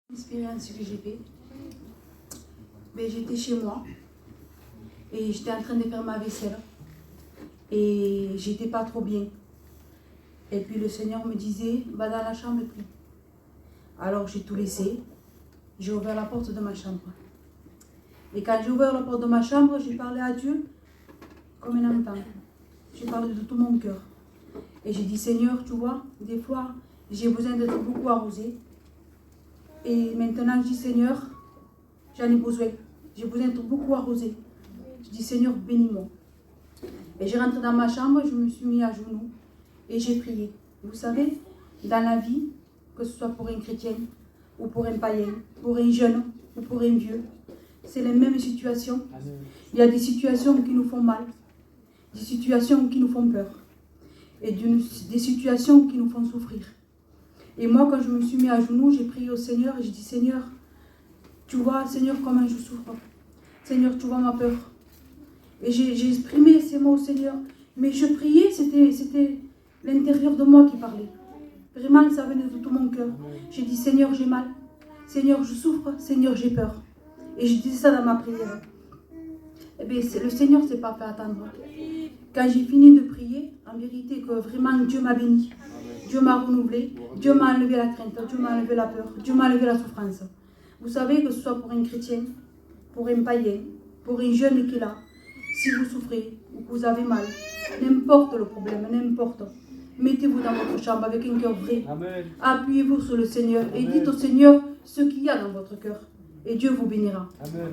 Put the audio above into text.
L'expérience que j'ai faite, j'étais chez moi et j'étais en train de faire ma vaisselle et j'étais pas trop bien. Et puis le Seigneur me disait, va dans la chambre et prie. Alors j'ai tout laissé, j'ai ouvert la porte de ma chambre. Et quand j'ai ouvert la porte de ma chambre, j'ai parlé à Dieu comme un enfant. J'ai parlé de tout mon cœur. Et j'ai dit, Seigneur, tu vois, des fois, j'ai besoin d'être beaucoup arrosée. Et maintenant, je dis, Seigneur, j'en ai besoin. J'ai besoin d'être beaucoup arrosée. Je dis, Seigneur, bénis-moi. Et j'ai rentré dans ma chambre, je me suis mis à genoux et j'ai prié. Vous savez, dans la vie, que ce soit pour un chrétien ou pour un païen, pour un jeune ou pour un vieux, c'est les mêmes situations. Il y a des situations qui nous font mal, des situations qui nous font peur et des situations qui nous font souffrir. Et moi, quand je me suis mis à genoux, j'ai prié au Seigneur et j'ai dit, Seigneur, tu vois, Seigneur, comment je souffre. Seigneur, tu vois ma peur. Et j'ai exprimé ces mots au Seigneur. Mais je priais, c'était l'intérieur de moi qui parlait. Vraiment, ça venait de tout mon cœur. J'ai dit, Seigneur, j'ai mal. Seigneur, je souffre. Seigneur, j'ai peur. Et je disais ça dans ma prière. Eh bien, le Seigneur ne s'est pas fait attendre. Quand j'ai fini de prier, en vérité, que vraiment Dieu m'a béni. Dieu m'a renouvelé. Dieu m'a enlevé la crainte. Dieu m'a enlevé la peur. Dieu m'a enlevé la souffrance. Vous savez, que ce soit pour un chrétien, pour un païen, pour un jeune qui est là, si vous souffrez ou que vous avez mal, n'importe le problème, n'importe, mettez-vous dans votre chambre avec un cœur vrai. Appuyez-vous sur le Seigneur et dites au Seigneur ce qu'il y a dans votre cœur. Et Dieu vous bénira. Amen.